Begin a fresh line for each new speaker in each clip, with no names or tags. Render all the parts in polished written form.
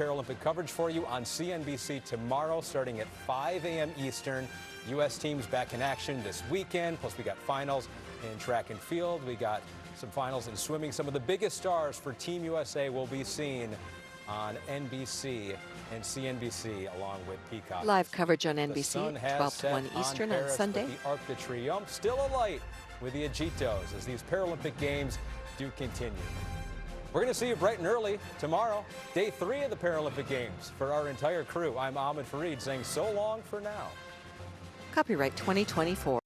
Paralympic coverage for you on CNBC tomorrow starting at 5 a.m. Eastern. U.S. teams back in action this weekend. Plus, we got finals in track and field. We got some finals in swimming. Some of the biggest stars for Team USA will be seen on NBC and CNBC along with Peacock.
Live coverage on NBC, 12 to 1 Eastern on Sunday.
The Arc de Triomphe still alight with the Agitos as these Paralympic Games do continue. We're going to see you bright and early tomorrow, day 3 of the Paralympic Games. For our entire crew, I'm Ahmed Fareed saying so long for now.
Copyright 2024.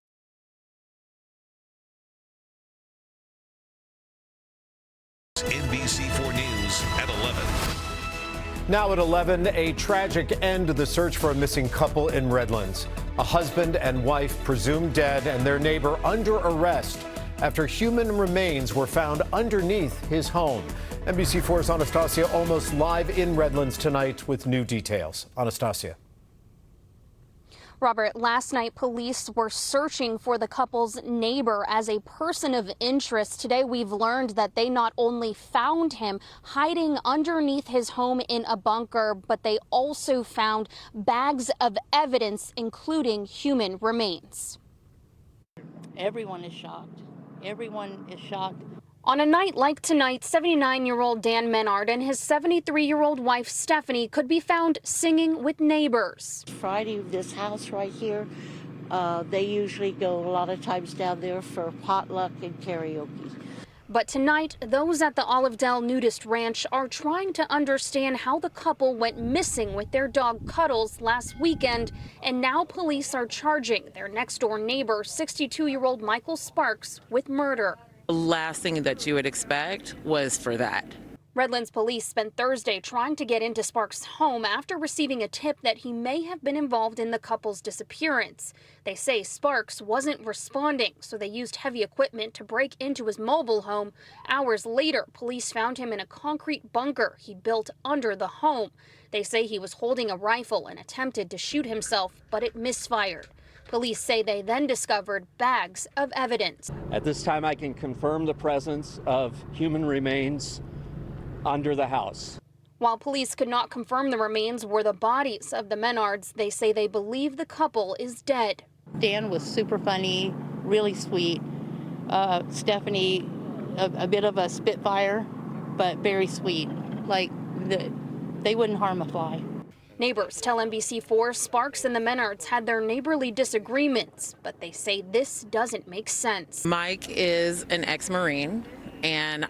NBC4 News at 11.
Now at 11, a tragic end to the search for a missing couple in Redlands. A husband and wife presumed dead and their neighbor under arrest after human remains were found underneath his home. NBC4's Anastasia Olmos live in Redlands tonight with new details. Anastasia.
Robert, last night police were searching for the couple's neighbor as a person of interest. Today we've learned that they not only found him hiding underneath his home in a bunker, but they also found bags of evidence, including human remains.
Everyone is shocked. Everyone is shocked.
On a night like tonight, 79-year-old Dan Menard and his 73-year-old wife Stephanie could be found singing with neighbors.
Friday, this house right here, they usually go a lot of times down there for potluck and karaoke.
But tonight, those at the Olive Dell Nudist Ranch are trying to understand how the couple went missing with their dog Cuddles last weekend, and now police are charging their next-door neighbor, 62-year-old Michael Sparks, with murder.
The last thing that you would expect was for that.
Redlands police spent Thursday trying to get into Sparks' home after receiving a tip that he may have been involved in the couple's disappearance. They say Sparks wasn't responding, so they used heavy equipment to break into his mobile home. Hours later, police found him in a concrete bunker he built under the home. They say he was holding a rifle and attempted to shoot himself, but it misfired. Police say they then discovered bags of evidence.
At this time, I can confirm the presence of human remains under the house.
While police could not confirm the remains were the bodies of the Menards, they say they believe the couple is dead.
Dan was super funny, really sweet. Stephanie, a bit of a spitfire, but very sweet. Like, they wouldn't harm a fly.
Neighbors tell NBC4 Sparks and the Menards had their neighborly disagreements, but they say this doesn't make sense.
Mike is an ex-Marine, and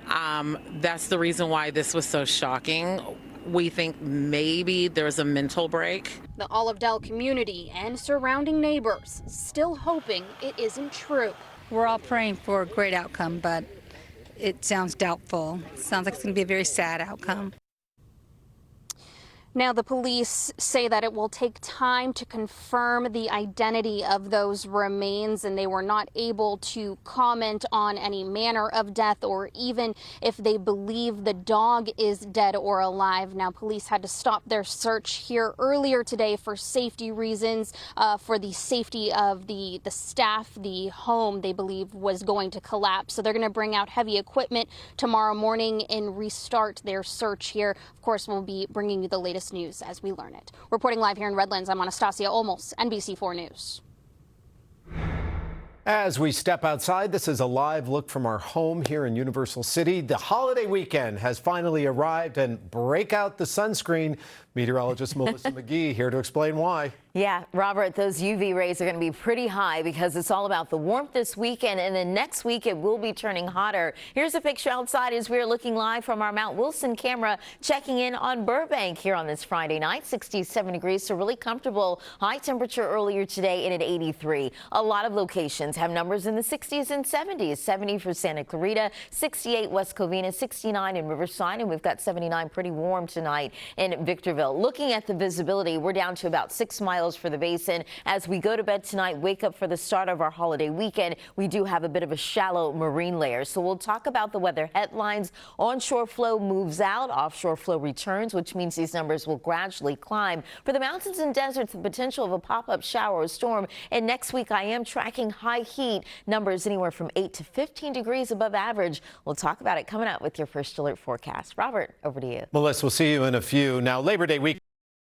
that's the reason why this was so shocking. We think maybe there's a mental break.
The Olive Dell community and surrounding neighbors still hoping it isn't true.
We're all praying for a great outcome, but it sounds doubtful. It sounds like it's going to be a very sad outcome.
Now, the police say that it will take time to confirm the identity of those remains, and they were not able to comment on any manner of death or even if they believe the dog is dead or alive. Now, police had to stop their search here earlier today for safety reasons, for the safety of the staff. The home, they believe, was going to collapse. So they're going to bring out heavy equipment tomorrow morning and restart their search here. Of course, we'll be bringing you the latest news as we learn it. Reporting live here in Redlands, I'm Anastasia Olmos, NBC4 News.
As we step outside, this is a live look from our home here in Universal City. The holiday weekend has finally arrived, and break out the sunscreen. Meteorologist Melissa McGee here to explain why.
Yeah, Robert, those UV rays are going to be pretty high because it's all about the warmth this weekend, and then next week it will be turning hotter. Here's a picture outside as we're looking live from our Mount Wilson camera, checking in on Burbank here on this Friday night. 67 degrees, so really comfortable. High temperature earlier today and at 83. A lot of locations have numbers in the 60s and 70s. 70 for Santa Clarita, 68 West Covina, 69 in Riverside, and we've got 79 pretty warm tonight in Victorville. Looking at the visibility, we're down to about 6 miles miles for the basin. As we go to bed tonight, wake up for the start of our holiday weekend, we do have a bit of a shallow marine layer. So we'll talk about the weather headlines. Onshore flow moves out, offshore flow returns, which means these numbers will gradually climb. For the mountains and deserts, the potential of a pop-up shower or storm. And next week, I am tracking high heat numbers anywhere from 8 to 15 degrees above average. We'll talk about it coming up with your first alert forecast. Robert, over to you.
Melissa, we'll see you in a few. Now, Labor Day week.